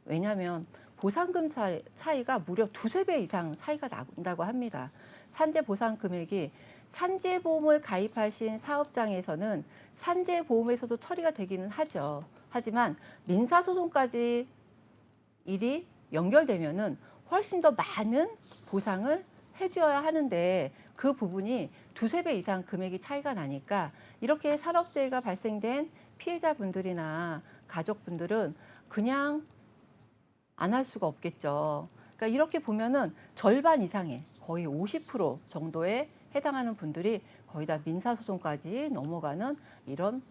왜냐하면 보상금 차이가 무려 두세 배 이상 차이가 난다고 합니다. 산재 보상 금액이, 산재보험을 가입하신 사업장에서는 산재보험에서도 처리가 되기는 하죠. 하지만 민사소송까지 일이 연결되면은 훨씬 더 많은 보상을 해줘야 하는데, 그 부분이 두세 배 이상 금액이 차이가 나니까 이렇게 산업재해가 발생된 피해자분들이나 가족분들은 그냥 안 할 수가 없겠죠. 그러니까 이렇게 보면은 절반 이상의 거의 50% 정도에 해당하는 분들이 거의 다 민사소송까지 넘어가는 이런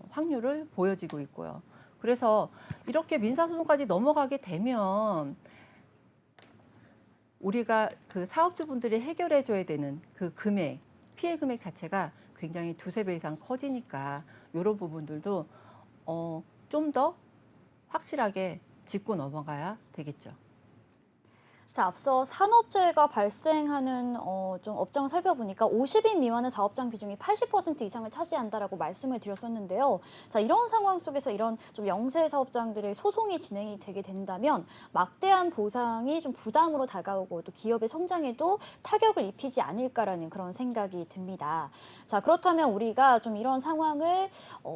확률을 보여지고 있고요. 그래서 이렇게 민사소송까지 넘어가게 되면 우리가 그 사업주분들이 해결해 줘야 되는 그 금액, 피해 금액 자체가 굉장히 두세 배 이상 커지니까 이런 부분들도 좀 더 확실하게 짚고 넘어가야 되겠죠. 자, 앞서 산업재해가 발생하는 좀 업장을 살펴보니까 50인 미만의 사업장 비중이 80% 이상을 차지한다라고 말씀을 드렸었는데요. 자, 이런 상황 속에서 이런 좀 영세 사업장들의 소송이 진행이 되게 된다면 막대한 보상이 좀 부담으로 다가오고 또 기업의 성장에도 타격을 입히지 않을까라는 그런 생각이 듭니다. 자, 그렇다면 우리가 좀 이런 상황을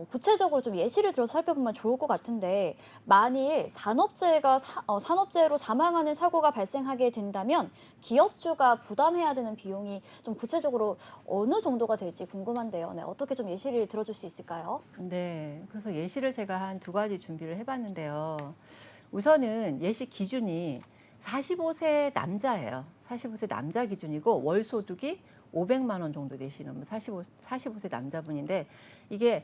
구체적으로 좀 예시를 들어서 살펴보면 좋을 것 같은데, 만일 산업재해로 사망하는 사고가 발생하게 된다면 기업주가 부담해야 되는 비용이 좀 구체적으로 어느 정도가 될지 궁금한데요. 네, 어떻게 좀 예시를 들어줄 수 있을까요? 네, 그래서 예시를 제가 한 두 가지 준비를 해봤는데요. 우선은 예시 기준이 45세 남자예요. 45세 남자 기준이고 월 소득이 500만 원 정도 되시는 45세 남자분인데, 이게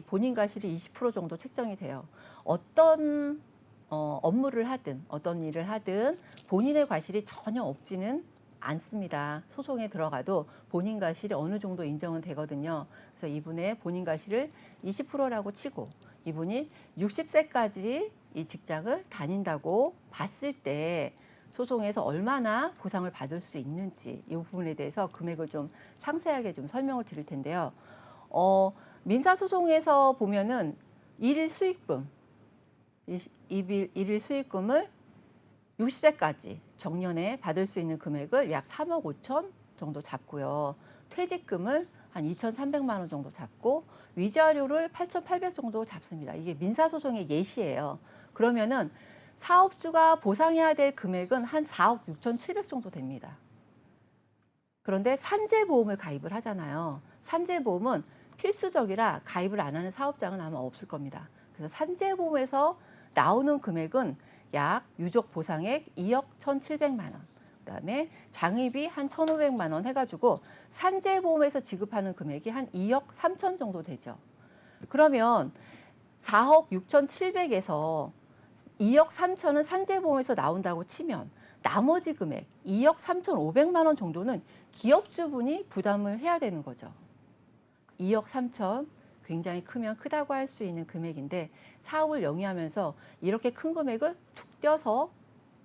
본인 과실이 20% 정도 책정이 돼요. 어떤 업무를 하든 어떤 일을 하든 본인의 과실이 전혀 없지는 않습니다. 소송에 들어가도 본인 과실이 어느 정도 인정은 되거든요. 그래서 이분의 본인 과실을 20%라고 치고 이분이 60세까지 이 직장을 다닌다고 봤을 때 소송에서 얼마나 보상을 받을 수 있는지, 이 부분에 대해서 금액을 좀 상세하게 좀 설명을 드릴 텐데요. 민사소송에서 보면은 일일 수익금, 일일 수익금을 60세까지 정년에 받을 수 있는 금액을 약 3억 5천 정도 잡고요. 퇴직금을 한 2,300만 원 정도 잡고 위자료를 8,800 정도 잡습니다. 이게 민사소송의 예시예요. 그러면은 사업주가 보상해야 될 금액은 한 4억 6,700 정도 됩니다. 그런데 산재보험을 가입을 하잖아요. 산재보험은 필수적이라 가입을 안 하는 사업장은 아마 없을 겁니다. 그래서 산재보험에서 나오는 금액은 약 유족 보상액 2억 1,700만 원, 그다음에 장의비 한 1,500만 원 해가지고 산재보험에서 지급하는 금액이 한 2억 3천 정도 되죠. 그러면 4억 6,700에서 2억 3천은 산재보험에서 나온다고 치면 나머지 금액 2억 3,500만 원 정도는 기업주분이 부담을 해야 되는 거죠. 2억 3천 굉장히 크면 크다고 할 수 있는 금액인데 사업을 영위하면서 이렇게 큰 금액을 툭 떼어서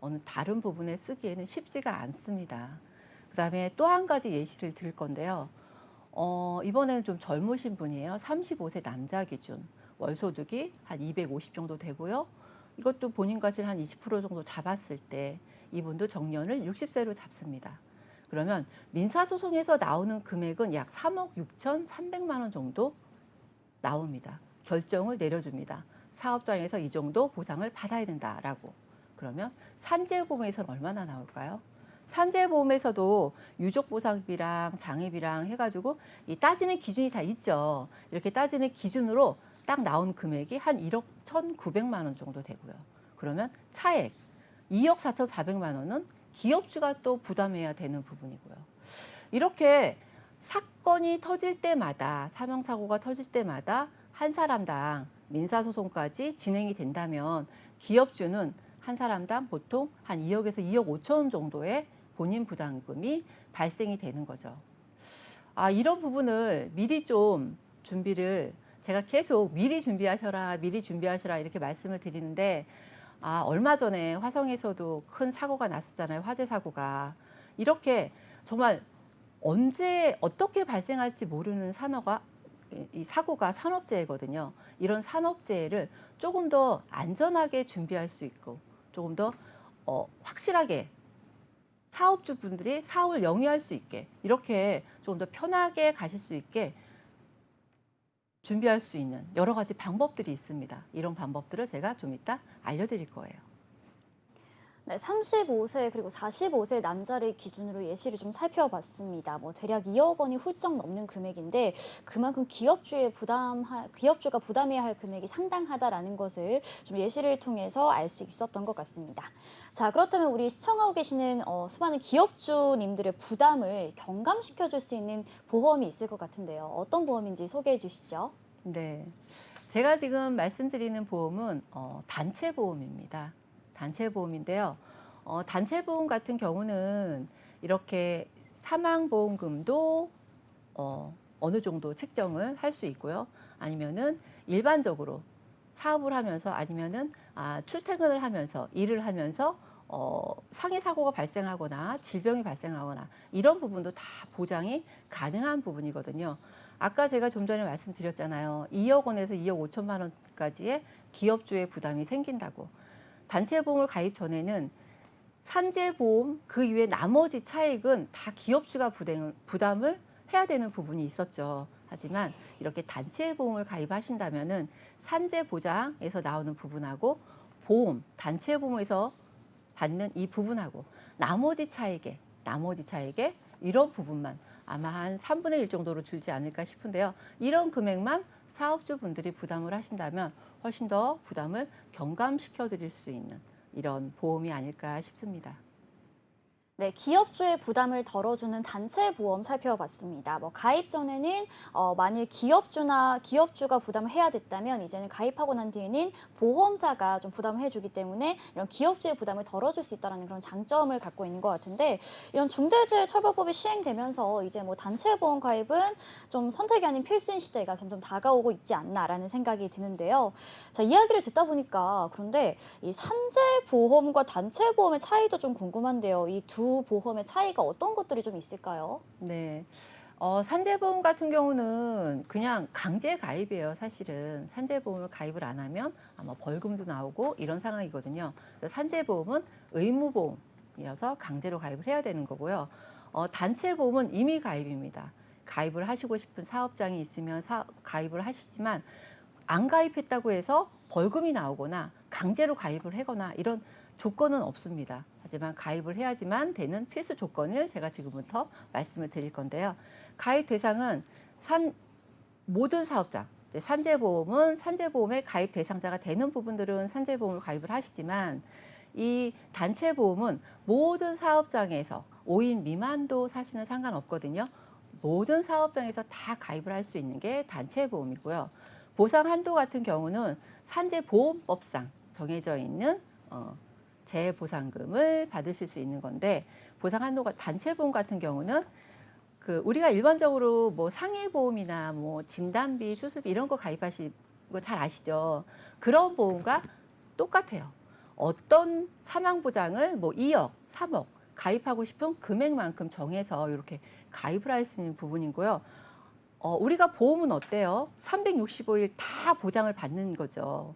어느 다른 부분에 쓰기에는 쉽지가 않습니다. 그다음에 또 한 가지 예시를 드릴 건데요. 이번에는 좀 젊으신 분이에요. 35세 남자 기준 월소득이 한 250 정도 되고요. 이것도 본인 가치 한 20% 정도 잡았을 때 이분도 정년을 60세로 잡습니다. 그러면 민사소송에서 나오는 금액은 약 3억 6,300만 원 정도 나옵니다. 결정을 내려줍니다. 사업장에서 이 정도 보상을 받아야 된다라고. 그러면 산재보험에서는 얼마나 나올까요? 산재보험에서도 유족보상비랑 장애비랑 해가지고 이 따지는 기준이 다 있죠. 이렇게 따지는 기준으로 딱 나온 금액이 한 1억 1,900만 원 정도 되고요. 그러면 차액 2억 4,400만 원은 기업주가 또 부담해야 되는 부분이고요. 이렇게 사건이 터질 때마다, 사명사고가 터질 때마다 한 사람당 민사소송까지 진행이 된다면 기업주는 한 사람당 보통 한 2억에서 2억 5천 원 정도의 본인 부담금이 발생이 되는 거죠. 이런 부분을 미리 좀 준비를, 제가 계속 미리 준비하셔라, 미리 준비하셔라 이렇게 말씀을 드리는데, 얼마 전에 화성에서도 큰 사고가 났었잖아요. 화재 사고가. 이렇게 정말 언제 어떻게 발생할지 모르는 이 사고가 산업재해거든요. 이런 산업재해를 조금 더 안전하게 준비할 수 있고 조금 더 확실하게 사업주분들이 사업을 영위할 수 있게, 이렇게 조금 더 편하게 가실 수 있게 준비할 수 있는 여러 가지 방법들이 있습니다. 이런 방법들을 제가 좀 이따 알려드릴 거예요. 네, 35세 그리고 45세 남자를 기준으로 예시를 좀 살펴봤습니다. 대략 2억 원이 훌쩍 넘는 금액인데 그만큼 기업주가 부담해야 할 금액이 상당하다라는 것을 좀 예시를 통해서 알 수 있었던 것 같습니다. 자, 그렇다면 우리 시청하고 계시는 수많은 기업주님들의 부담을 경감시켜줄 수 있는 보험이 있을 것 같은데요. 어떤 보험인지 소개해 주시죠. 네, 제가 지금 말씀드리는 보험은 단체 보험입니다. 단체 보험인데요. 단체 보험 같은 경우는 이렇게 사망보험금도 어느 정도 책정을 할 수 있고요. 아니면은 일반적으로 사업을 하면서 아니면은 출퇴근을 하면서 일을 하면서 상해 사고가 발생하거나 질병이 발생하거나 이런 부분도 다 보장이 가능한 부분이거든요. 아까 제가 좀 전에 말씀드렸잖아요. 2억 원에서 2억 5천만 원까지의 기업주의 부담이 생긴다고. 단체보험을 가입 전에는 산재보험 그 이외 나머지 차액은 다 기업주가 부담을 해야 되는 부분이 있었죠. 하지만 이렇게 단체보험을 가입하신다면은 산재보장에서 나오는 부분하고 단체보험에서 받는 이 부분하고 나머지 차액에 이런 부분만 아마 한 3분의 1 정도로 줄지 않을까 싶은데요. 이런 금액만 사업주분들이 부담을 하신다면 훨씬 더 부담을 경감시켜 드릴 수 있는 이런 보험이 아닐까 싶습니다. 네, 기업주의 부담을 덜어주는 단체 보험 살펴봤습니다. 가입 전에는 만일 기업주가 부담을 해야 됐다면 이제는 가입하고 난 뒤에는 보험사가 좀 부담을 해주기 때문에 이런 기업주의 부담을 덜어줄 수 있다는 그런 장점을 갖고 있는 것 같은데, 이런 중대재해처벌법이 시행되면서 이제 단체 보험 가입은 좀 선택이 아닌 필수인 시대가 점점 다가오고 있지 않나라는 생각이 드는데요. 자, 이야기를 듣다 보니까 그런데 이 산재 보험과 단체 보험의 차이도 좀 궁금한데요. 이 두 보험의 차이가 어떤 것들이 좀 있을까요? 네. 산재보험 같은 경우는 그냥 강제 가입이에요, 사실은. 산재보험을 가입을 안 하면 아마 벌금도 나오고 이런 상황이거든요. 산재보험은 의무보험이어서 강제로 가입을 해야 되는 거고요. 단체 보험은 임의 가입입니다. 가입을 하시고 싶은 사업장이 있으면 가입을 하시지만 안 가입했다고 해서 벌금이 나오거나 강제로 가입을 하거나 이런 조건은 없습니다. 하지만 가입을 해야지만 되는 필수 조건을 제가 지금부터 말씀을 드릴 건데요. 가입 대상은 모든 사업장, 산재보험은 산재보험의 가입 대상자가 되는 부분들은 산재보험을 가입을 하시지만 이 단체보험은 모든 사업장에서 5인 미만도 사실은 상관없거든요. 모든 사업장에서 다 가입을 할 수 있는 게 단체보험이고요. 보상 한도 같은 경우는 산재보험법상 정해져 있는 재보상금을 받으실 수 있는 건데 보상 한도가 단체보험 같은 경우는 우리가 일반적으로 뭐 상해보험이나 뭐 진단비, 수술비 이런 거 가입하실 거 잘 아시죠? 그런 보험과 똑같아요. 어떤 사망보장을 뭐 2억, 3억 가입하고 싶은 금액만큼 정해서 이렇게 가입을 할 수 있는 부분이고요. 우리가 보험은 어때요? 365일 다 보장을 받는 거죠.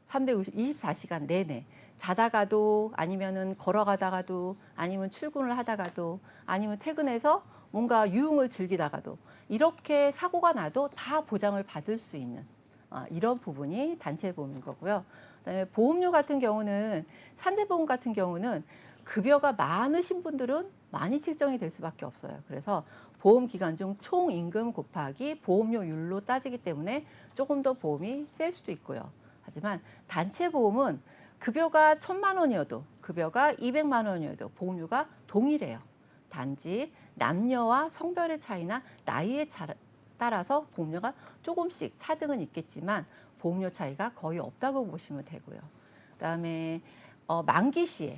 24시간 내내. 자다가도 아니면은 걸어가다가도 아니면 출근을 하다가도 아니면 퇴근해서 뭔가 유흥을 즐기다가도 이렇게 사고가 나도 다 보장을 받을 수 있는 이런 부분이 단체보험인 거고요. 그다음에 보험료 같은 경우는 산재보험 같은 경우는 급여가 많으신 분들은 많이 책정이 될 수밖에 없어요. 그래서 보험 기간 중 총 임금 곱하기 보험료율로 따지기 때문에 조금 더 보험이 셀 수도 있고요. 하지만 단체 보험은 급여가 1,000만 원이어도 급여가 200만 원이어도 보험료가 동일해요. 단지 남녀와 성별의 차이나 나이에 따라서 보험료가 조금씩 차등은 있겠지만 보험료 차이가 거의 없다고 보시면 되고요. 그다음에 만기 시에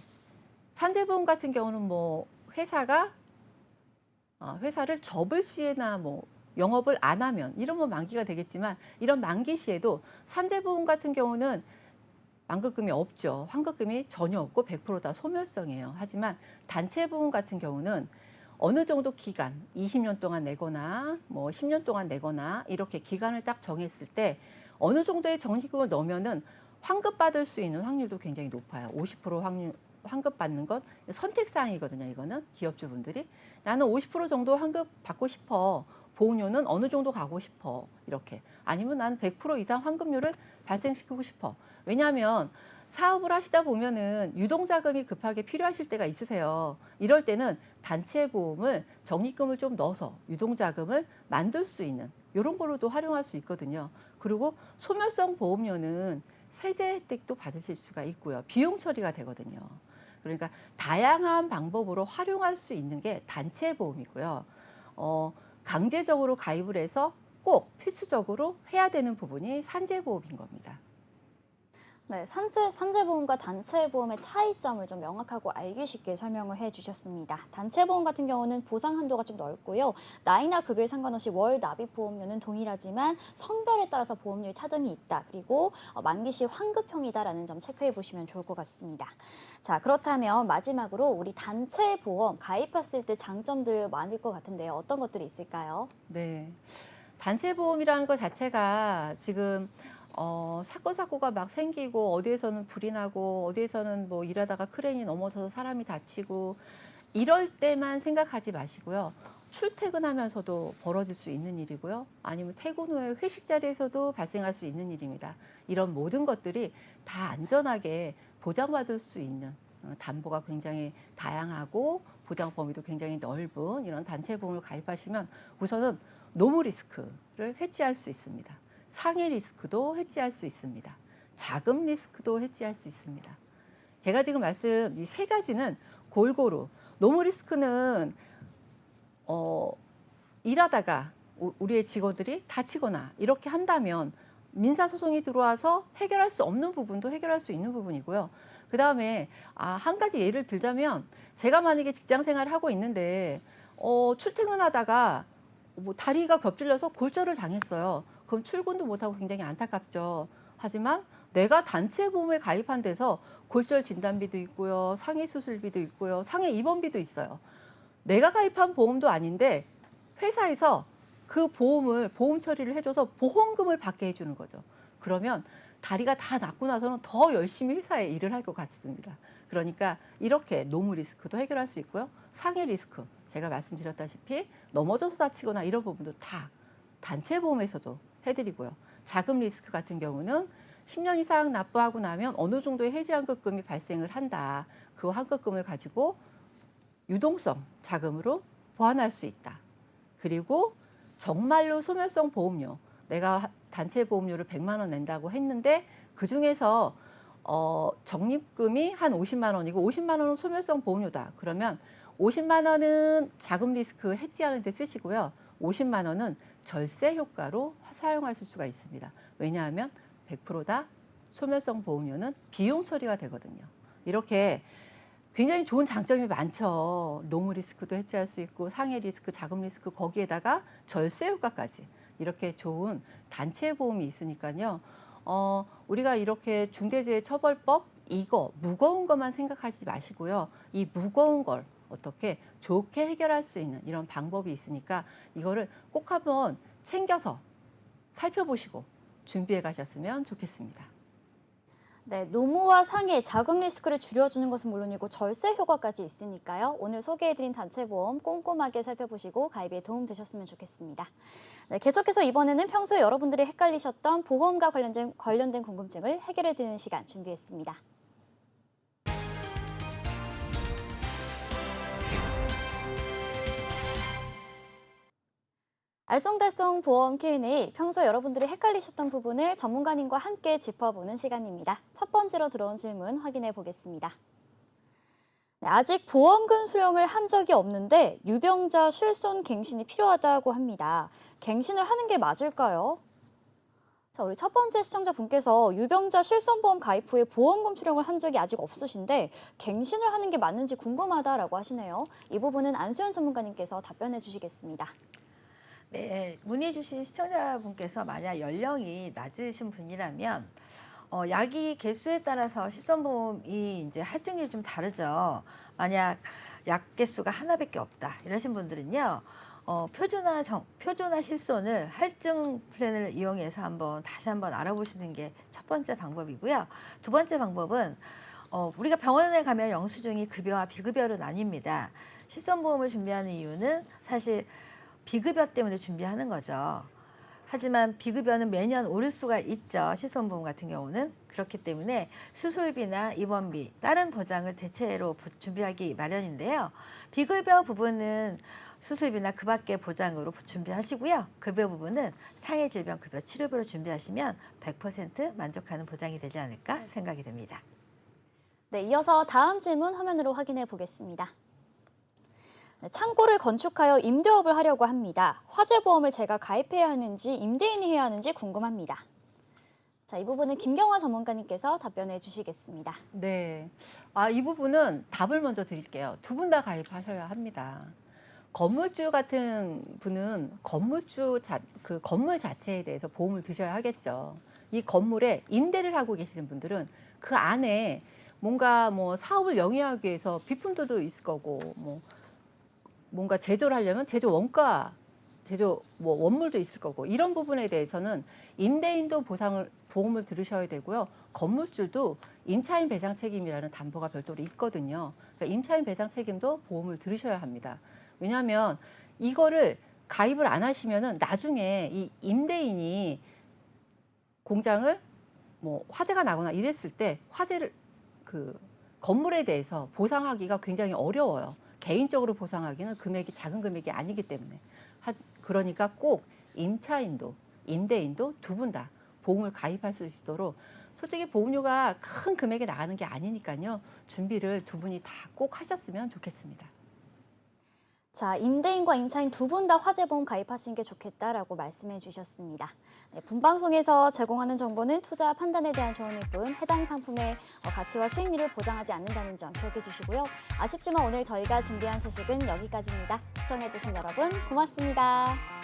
산재보험 같은 경우는 뭐 회사를 접을 시에나 뭐 영업을 안 하면 이러면 만기가 되겠지만 이런 만기 시에도 산재보험 같은 경우는 완급금이 없죠. 환급금이 전혀 없고 100% 다 소멸성이에요. 하지만 단체보험 같은 경우는 어느 정도 기간, 20년 동안 내거나 뭐 10년 동안 내거나 이렇게 기간을 딱 정했을 때 어느 정도의 적립금을 넣으면은 환급받을 수 있는 확률도 굉장히 높아요. 50% 확률 환급 받는 건 선택사항이거든요. 이거는 기업주분들이 나는 50% 정도 환급 받고 싶어. 보험료는 어느 정도 가고 싶어. 이렇게. 아니면 난 100% 이상 환급률을 발생시키고 싶어. 왜냐하면 사업을 하시다 보면은 유동자금이 급하게 필요하실 때가 있으세요. 이럴 때는 단체 보험을 적립금을 좀 넣어서 유동자금을 만들 수 있는 이런 걸로도 활용할 수 있거든요. 그리고 소멸성 보험료는 세제 혜택도 받으실 수가 있고요. 비용 처리가 되거든요. 그러니까 다양한 방법으로 활용할 수 있는 게 단체 보험이고요. 강제적으로 가입을 해서 꼭 필수적으로 해야 되는 부분이 산재보험인 겁니다. 네, 산재보험과 단체보험의 차이점을 좀 명확하고 알기 쉽게 설명을 해주셨습니다. 단체보험 같은 경우는 보상 한도가 좀 넓고요. 나이나 급여에 상관없이 월 납입 보험료는 동일하지만 성별에 따라서 보험료의 차등이 있다. 그리고 만기 시 환급형이다라는 점 체크해 보시면 좋을 것 같습니다. 자, 그렇다면 마지막으로 우리 단체보험 가입했을 때 장점들 많을 것 같은데요. 어떤 것들이 있을까요? 네, 단체보험이라는 것 자체가 지금 사고가 막 생기고 어디에서는 불이 나고 어디에서는 뭐 일하다가 크레인이 넘어져서 사람이 다치고 이럴 때만 생각하지 마시고요. 출퇴근하면서도 벌어질 수 있는 일이고요. 아니면 퇴근 후에 회식 자리에서도 발생할 수 있는 일입니다. 이런 모든 것들이 다 안전하게 보장받을 수 있는 담보가 굉장히 다양하고 보장 범위도 굉장히 넓은 이런 단체보험을 가입하시면 우선은 노무 리스크를 해지할 수 있습니다. 상해 리스크도 해지할 수 있습니다. 자금 리스크도 해지할 수 있습니다. 제가 지금 말씀 이 세 가지는 골고루 노무 리스크는 일하다가 우리의 직원들이 다치거나 이렇게 한다면 민사소송이 들어와서 해결할 수 없는 부분도 해결할 수 있는 부분이고요. 그 다음에 한 가지 예를 들자면 제가 만약에 직장 생활을 하고 있는데 출퇴근하다가 뭐 다리가 겹질려서 골절을 당했어요. 그럼 출근도 못하고 굉장히 안타깝죠. 하지만 내가 단체 보험에 가입한 데서 골절 진단비도 있고요. 상해 수술비도 있고요. 상해 입원비도 있어요. 내가 가입한 보험도 아닌데 회사에서 그 보험 처리를 해줘서 보험금을 받게 해주는 거죠. 그러면 다리가 다 낫고 나서는 더 열심히 회사에 일을 할 것 같습니다. 그러니까 이렇게 노무 리스크도 해결할 수 있고요. 상해 리스크, 제가 말씀드렸다시피 넘어져서 다치거나 이런 부분도 다 단체 보험에서도 해드리고요. 자금 리스크 같은 경우는 10년 이상 납부하고 나면 어느 정도의 해지 환급금이 발생을 한다. 그 환급금을 가지고 유동성 자금으로 보완할 수 있다. 그리고 정말로 소멸성 보험료, 내가 단체 보험료를 100만 원 낸다고 했는데 그중에서 적립금이 한 50만 원이고 50만 원은 소멸성 보험료다. 그러면 50만 원은 자금 리스크 해지하는 데 쓰시고요. 50만 원은 절세 효과로 사용하실 수가 있습니다. 왜냐하면 100%다 소멸성 보험료는 비용 처리가 되거든요. 이렇게 굉장히 좋은 장점이 많죠. 노무 리스크도 해지할 수 있고 상해 리스크, 자금 리스크 거기에다가 절세 효과까지 이렇게 좋은 단체 보험이 있으니까요. 우리가 이렇게 중대재해처벌법 이거 무거운 것만 생각하지 마시고요. 이 무거운 걸 어떻게 좋게 해결할 수 있는 이런 방법이 있으니까 이거를 꼭 한번 챙겨서 살펴보시고 준비해 가셨으면 좋겠습니다. 네, 노무와 상해, 자금 리스크를 줄여주는 것은 물론이고 절세 효과까지 있으니까요. 오늘 소개해드린 단체보험 꼼꼼하게 살펴보시고 가입에 도움 되셨으면 좋겠습니다. 네, 계속해서 이번에는 평소에 여러분들이 헷갈리셨던 보험과 관련된 궁금증을 해결해드리는 시간 준비했습니다. 알쏭달쏭 보험 Q&A, 평소 여러분들이 헷갈리셨던 부분을 전문가님과 함께 짚어보는 시간입니다. 첫 번째로 들어온 질문 확인해 보겠습니다. 네, 아직 보험금 수령을 한 적이 없는데 유병자 실손 갱신이 필요하다고 합니다. 갱신을 하는 게 맞을까요? 자, 우리 첫 번째 시청자분께서 유병자 실손보험 가입 후에 보험금 수령을 한 적이 아직 없으신데 갱신을 하는 게 맞는지 궁금하다라고 하시네요. 이 부분은 안수연 전문가님께서 답변해 주시겠습니다. 네, 문의 주신 시청자분께서 만약 연령이 낮으신 분이라면 약이 개수에 따라서 실손보험이 이제 할증률이 좀 다르죠. 만약 약 개수가 하나밖에 없다 이러신 분들은요. 표준화 실손을 할증 플랜을 이용해서 다시 한번 알아보시는 게 첫 번째 방법이고요. 두 번째 방법은 우리가 병원에 가면 영수증이 급여와 비급여로 나뉩니다. 실손보험을 준비하는 이유는 사실 비급여 때문에 준비하는 거죠. 하지만 비급여는 매년 오를 수가 있죠. 실손보험 같은 경우는. 그렇기 때문에 수술비나 입원비, 다른 보장을 대체로 준비하기 마련인데요. 비급여 부분은 수술비나 그 밖의 보장으로 준비하시고요. 급여 부분은 상해질병급여 치료비로 준비하시면 100% 만족하는 보장이 되지 않을까 생각이 됩니다. 네, 이어서 다음 질문 화면으로 확인해 보겠습니다. 창고를 건축하여 임대업을 하려고 합니다. 화재보험을 제가 가입해야 하는지 임대인이 해야 하는지 궁금합니다. 자, 이 부분은 김경화 전문가님께서 답변해 주시겠습니다. 네, 이 부분은 답을 먼저 드릴게요. 두 분 다 가입하셔야 합니다. 건물주 같은 분은 그 건물 자체에 대해서 보험을 드셔야 하겠죠. 이 건물에 임대를 하고 계시는 분들은 그 안에 뭔가 사업을 영위하기 위해서 비품들도 있을 거고 뭔가 제조를 하려면 제조 원가, 원물도 있을 거고 이런 부분에 대해서는 임대인도 보험을 들으셔야 되고요. 건물주도 임차인 배상 책임이라는 담보가 별도로 있거든요. 그러니까 임차인 배상 책임도 보험을 들으셔야 합니다. 왜냐하면 이거를 가입을 안 하시면은 나중에 이 임대인이 공장을 화재가 나거나 이랬을 때 그 건물에 대해서 보상하기가 굉장히 어려워요. 개인적으로 보상하기는 금액이 작은 금액이 아니기 때문에. 그러니까 꼭 임차인도 임대인도 두 분 다 보험을 가입할 수 있도록, 솔직히 보험료가 큰 금액이 나가는 게 아니니까요. 준비를 두 분이 다 꼭 하셨으면 좋겠습니다. 자, 임대인과 임차인 두 분 다 화재보험 가입하시는 게 좋겠다라고 말씀해 주셨습니다. 네, 본방송에서 제공하는 정보는 투자 판단에 대한 조언일 뿐 해당 상품의 가치와 수익률을 보장하지 않는다는 점 기억해 주시고요. 아쉽지만 오늘 저희가 준비한 소식은 여기까지입니다. 시청해 주신 여러분 고맙습니다.